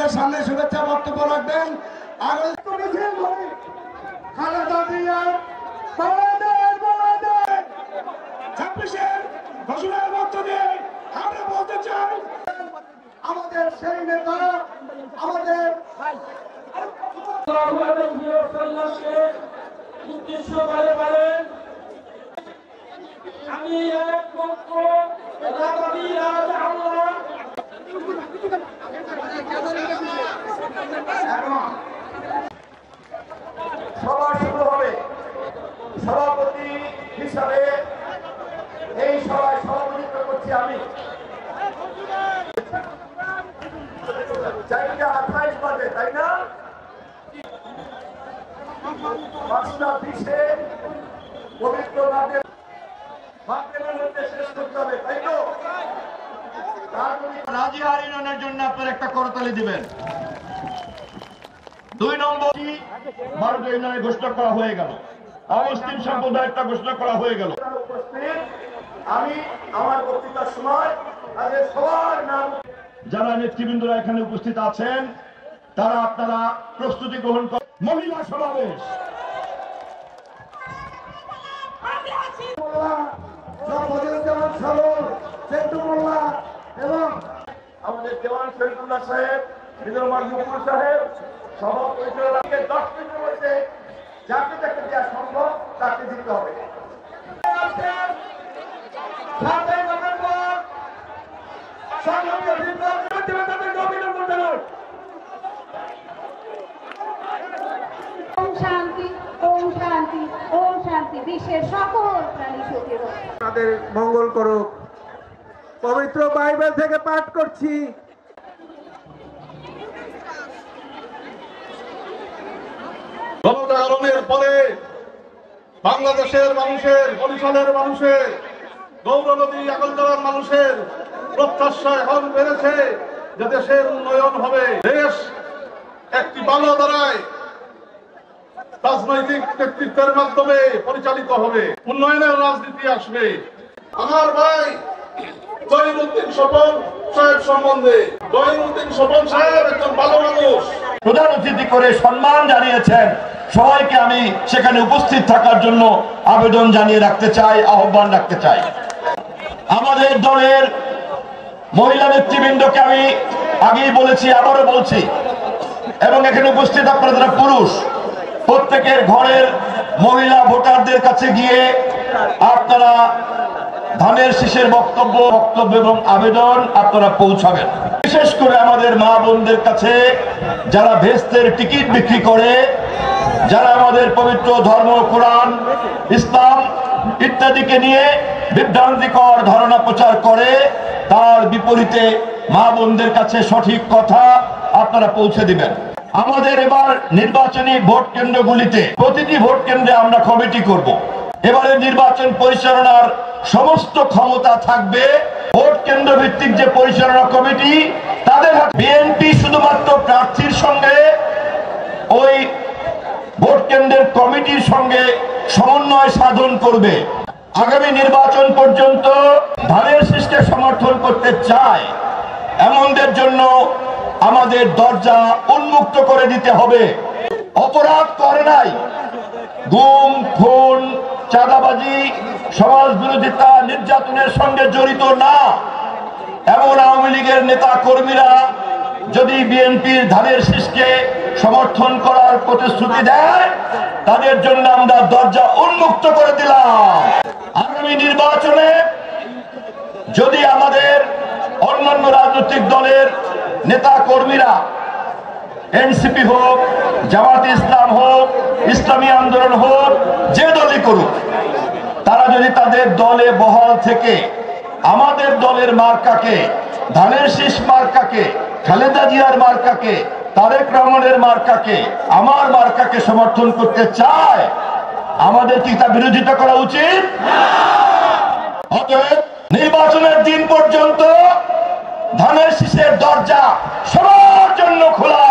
আমাদের সামনে শুভেচ্ছা বক্তব্য রাখবেন। খালেদা জিয়া ছাব্বিশের ঘোষণার মধ্য দিয়ে আমরা বলতে চাই, আমাদের সেই নেতা আমাদের আমি একমাত্র সভা শুরু হবে। সভাপতি হিসাবে এই সভায় সভাপতিত্ব করছি আমি। 4:28 বাজে, তাই না? 5:20 পবিত্র নামের মধ্যে শেষ করতে হবে, তাই তো? রাজিয়া ইউনিয়নের জন্য আপনার একটা করতালি দিবেন। 2 নম্বর 12 ইউনিয়নের ঘোষণা করা হয়ে গেল। অমুসলিম সম্প্রদায়টা ঘোষণা করা হয়ে গেল। আমি আমার বক্তৃতার সময় তাদের সবার নাম, যারা নেতৃবৃন্দরা এখানে উপস্থিত আছেন তারা আপনারা প্রস্তুতি গ্রহণ করেন। মহিলা সমাবেশ এবং আমাদের দেওয়ান শরীফুল্লাহ সাহেব, মিজুর মুকুল সাহেব সভাপতি 10 মিনিটের মধ্যে যাকে যাকে দেওয়া সম্ভব তাকে দিতে হবে। শান্তি, ওম শান্তি, ওম শান্তি, বিশ্বের সকল প্রাণী সুখী হোক। তাদের মঙ্গল করুক। পবিত্র বাইবেল থেকে পাঠ করছি। গণজাগরণের পরে বাংলাদেশের মানুষের, বরিশালের মানুষের, গৌরনদী আগরতলার মানুষের প্রত্যাশা এখন বেড়েছে যে দেশের উন্নয়ন হবে, দেশ একটি ভালো ধারায় রাজনৈতিক নেতৃত্বের মাধ্যমে পরিচালিত হবে, উন্নয়নের রাজনীতি আসবে। আমার ভাই জহিরুদ্দিন স্বপন সাহেব সম্বন্ধে, জহিরুদ্দিন স্বপন সাহেব একজন ভালো মানুষ। প্রধান অতিথি করে সম্মান জানিয়েছেন। সবাইকে আমি সেখানে উপস্থিত থাকার জন্য আবেদন জানিয়ে রাখতে চাই, আহ্বান রাখতে চাই। আমাদের দলের মহিলা নেতৃবৃন্দকে আমি আগেই বলেছি, আবারও বলছি, এবং এখানে উপস্থিত আপনারা পুরুষ, প্রত্যেকের ঘরের মহিলা ভোটারদের কাছে গিয়ে আপনারা ধানের শীষের বক্তব্য এবং আবেদন আপনারা পৌঁছাবেন। বিশেষ করে আমাদের মা বোনদের কাছে যারা ভেস্তের টিকিট বিক্রি করে, যারা আমাদের পবিত্র ধর্ম, কোরআন, ইসলাম ইত্যাদিকে নিয়ে বিভ্রান্তিকর ধারণা প্রচার করে, তার বিপরীতে মা বোনদের কাছে সঠিক কথা আপনারা পৌঁছে দিবেন। আমাদের এবার নির্বাচনী ভোট কেন্দ্রগুলিতে প্রতিটি ভোট কেন্দ্রে আমরা কমিটি করব। এবারে নির্বাচন পরিচালনার সমস্ত ক্ষমতা থাকবে ভোট কেন্দ্র ভিত্তিক যে পরিচালনা কমিটি তাদের হাতে। বিএনপি শুধুমাত্র প্রার্থীর সঙ্গে ওই ভোট কেন্দ্রের কমিটির সঙ্গে সমন্বয় সাধন করবে। আগামী নির্বাচন পর্যন্ত ধানের শীষকে সমর্থন করতে চায় এমনদের জন্য আমাদের দরজা উন্মুক্ত করে দিতে হবে। অপরাধ করে নাই, গুম, খুন, চাঁদাবাজি, সমাজ বিরোধিতা, নির্যাতনের সঙ্গে জড়িত না এমন আওয়ামী লীগের নেতা কর্মীরা যদি বিএনপির ধানের শীষকে সমর্থন করার প্রতিশ্রুতি দেয়, তাদের জন্য আমরা দরজা উন্মুক্ত করে দিলাম। আগামী নির্বাচনে যদি আমাদের অন্যান্য রাজনৈতিক দলের নেতা কর্মীরা, এনসিপি হোক, জামাত ইসলাম হোক, ইসলামী আন্দোলন হোক, যে দলই করুক, তারা যদি তাদের দলে বহাল থেকে আমাদের দলের মার্কাকে, ধানের শীষ মার্কাকে, খালেদা জিয়ার মার্কাকে, তারেক রহমানের মার্কাকে, আমার মার্কাকে সমর্থন করতে চায়, আমাদের কি তা বিরোধিতা করা উচিত? অতএব নির্বাচনের দিন পর্যন্ত ধানের শীষের দরজা সবার জন্য খোলা।